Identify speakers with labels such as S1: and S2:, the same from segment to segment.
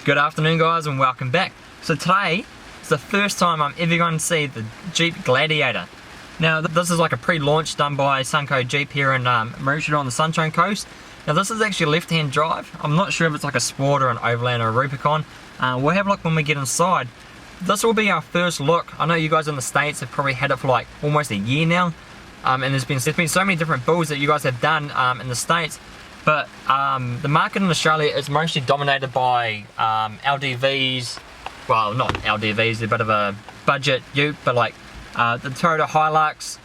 S1: Good afternoon guys and welcome back. So today is the first time I'm ever going to see the Jeep Gladiator. Now this is like a pre-launch done by Sunco Jeep here in Mauritius on the Sunshine Coast. Now this is actually a left-hand drive. I'm not sure if it's like a Sport or an Overland or a Rubicon. We'll have a look when we get inside. This will be our first look. I know you guys in the States have probably had it for like almost a year now. And there's been so many different builds that you guys have done in the States. But the market in Australia is mostly dominated by LDVs. Well, not LDVs, they're a bit of a budget ute, but like the Toyota Hilux,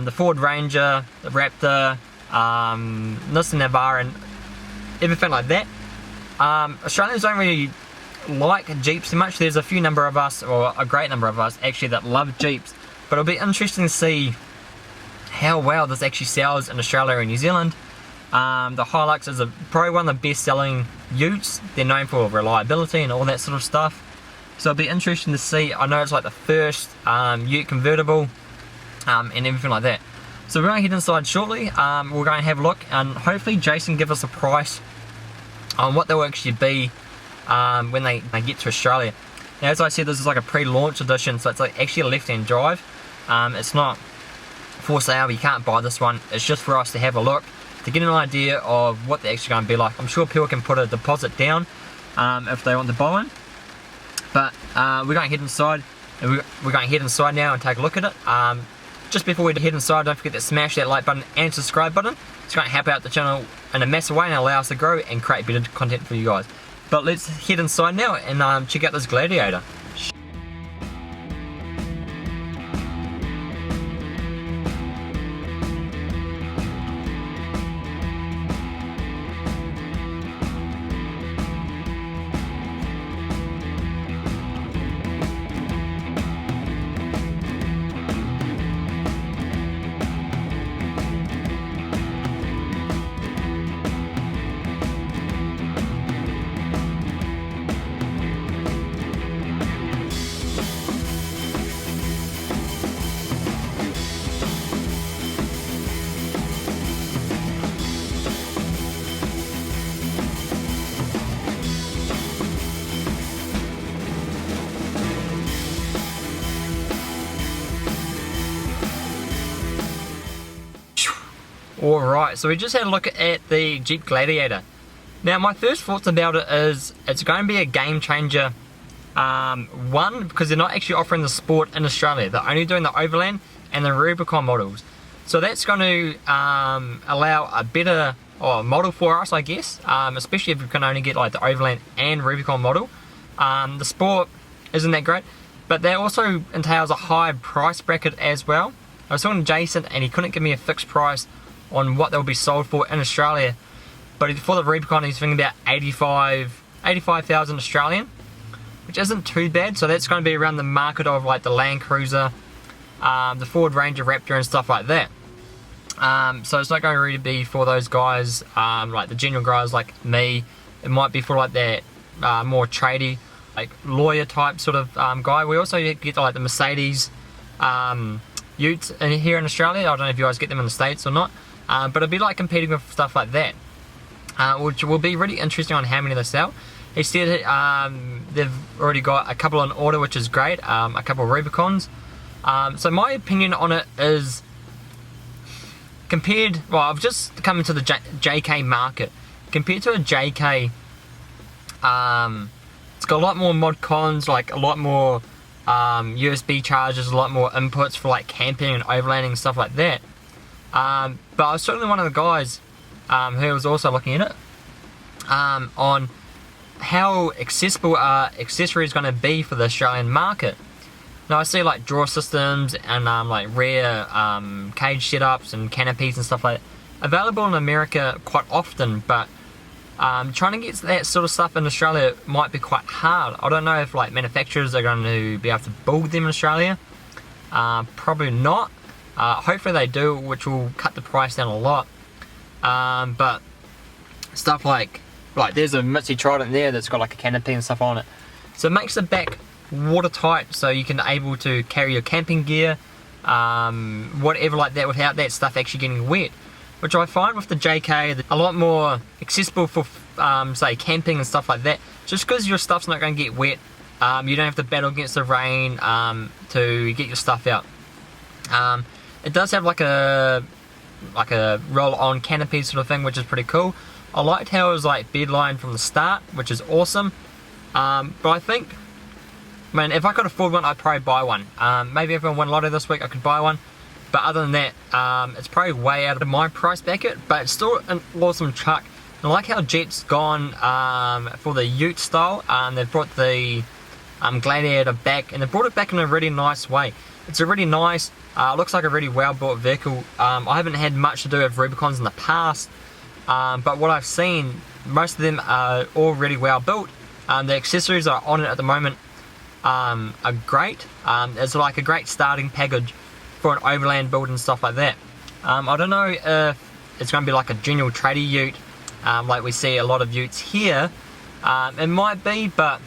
S1: the Ford Ranger, the Raptor, Nissan Navara, and everything like that. Australians don't really like Jeeps too much. There's a few number of us, or a great number of us actually, that love Jeeps. But it'll be interesting to see how well this actually sells in Australia and New Zealand. The Hilux is probably one of the best selling utes. They're known for reliability and all that sort of stuff. So it'll be interesting to see. I know it's like the first ute convertible and everything like that. So we're going to head inside shortly. We're going to have a look and hopefully Jason give us a price on what they will actually be when they get to Australia. Now as I said, this is like a pre-launch edition, so it's like actually a left-hand drive. It's not for sale, you can't buy this one. It's just for us to have a look, to get an idea of what they're actually going to be like. I'm sure people can put a deposit down if they want to buy one. But we're going to head inside, and we're going to head inside now and take a look at it. Just before we head inside, don't forget to smash that like button and subscribe button. It's going to help out the channel in a massive way and allow us to grow and create better content for you guys. But let's head inside now and check out this Gladiator. Alright, so we just had a look at the Jeep Gladiator. Now my first thoughts about it is it's going to be a game changer. One, because they're not actually offering the Sport in Australia. They're only doing the Overland and the Rubicon models. So that's going to allow a better model for us, I guess. Especially if you can only get like the Overland and Rubicon model. The Sport isn't that great, but that also entails a high price bracket as well. I was talking to Jason and he couldn't give me a fixed price on what they'll be sold for in Australia, but for the Rubicon he's thinking about 85,000 Australian, which isn't too bad. So that's going to be around the market of like the Land Cruiser, the Ford Ranger, Raptor and stuff like that. So it's not going to really be for those guys, like the general guys like me. It might be for like that more tradey, like lawyer type sort of guy. We also get like the Mercedes utes here in Australia. I don't know if you guys get them in the States or not. But it'll be like competing with stuff like that, which will be really interesting on how many they sell. He said they've already got a couple on order, which is great, a couple of Rubicons. So my opinion on it is, well, I've just come into the JK market. Compared to a JK, it's got a lot more mod cons, like a lot more USB chargers, a lot more inputs for like camping and overlanding and stuff like that. But I was certainly one of the guys who was also looking at it on how accessible are accessories going to be for the Australian market. Now I see like drawer systems and like rear cage setups and canopies and stuff like that available in America quite often, but trying to get that sort of stuff in Australia might be quite hard. I don't know if like manufacturers are going to be able to build them in Australia. Probably not. Hopefully they do, which will cut the price down a lot. But stuff like there's a Mitsubishi Trident there that's got like a canopy and stuff on it. So it makes the back watertight, so you can able to carry your camping gear, whatever like that, without that stuff actually getting wet. Which I find with the JK a lot more accessible for say camping and stuff like that, just because your stuff's not going to get wet. You don't have to battle against the rain to get your stuff out. It does have like a roll-on canopy sort of thing, which is pretty cool. I liked how it was like bedline from the start, which is awesome. But I think, man, if I could afford one, I'd probably buy one. Maybe if I won lotto this week, I could buy one. But other than that, it's probably way out of my price bracket, but it's still an awesome truck. I like how Jeep's gone for the Ute style. They've brought the Gladiator back, and they brought it back in a really nice way. It's a really nice, looks like a really well built vehicle. I haven't had much to do with Rubicons in the past, but what I've seen, most of them are all really well built. The accessories that are on it at the moment are great. It's like a great starting package for an overland build and stuff like that. I don't know if it's going to be like a general trader Ute, like we see a lot of Utes here. It might be, but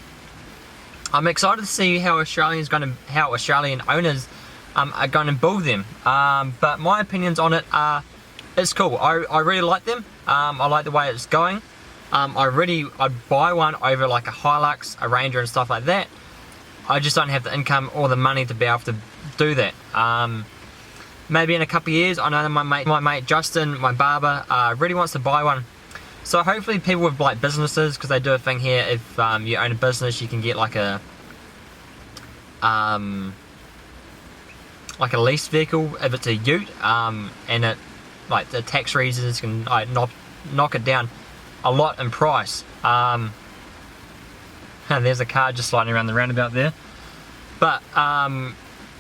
S1: I'm excited to see how Australian owners are going to build them. But my opinions on it are, it's cool. I really like them. I like the way it's going. I'd buy one over like a Hilux, a Ranger and stuff like that. I just don't have the income or the money to be able to do that. Maybe in a couple of years. I know that my mate Justin, my barber, really wants to buy one. So hopefully people with like businesses, because they do a thing here, if you own a business, you can get like a leased vehicle if it's a Ute, and it, like, the tax reasons can like knock it down a lot in price. And there's a car just sliding around the roundabout there. But I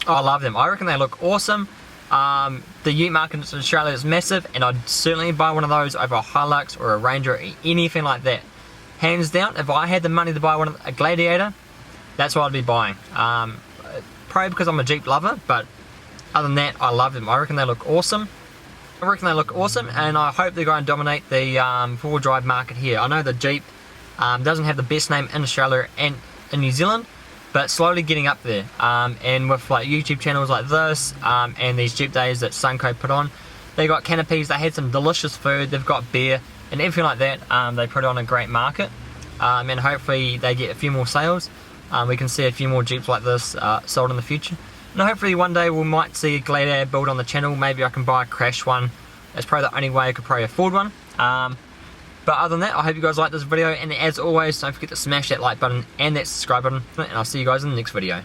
S1: love them. I reckon they look awesome. The Ute market in Australia is massive, and I'd certainly buy one of those over a Hilux or a Ranger or anything like that. Hands down, if I had the money to buy a Gladiator, that's what I'd be buying. Probably because I'm a Jeep lover, but other than that, I love them. I reckon they look awesome. And I hope they're going to dominate the four-wheel drive market here. I know the Jeep doesn't have the best name in Australia and in New Zealand, but slowly getting up there. And with like YouTube channels like this, and these Jeep days that Sunco put on, they got canopies, they had some delicious food, they've got beer and everything like that. They put on a great market, and hopefully they get a few more sales. We can see a few more Jeeps like this sold in the future. And hopefully one day we might see a Gladiator build on the channel. Maybe I can buy a crash one. That's probably the only way I could probably afford one. But other than that, I hope you guys liked this video, and as always, don't forget to smash that like button and that subscribe button, and I'll see you guys in the next video.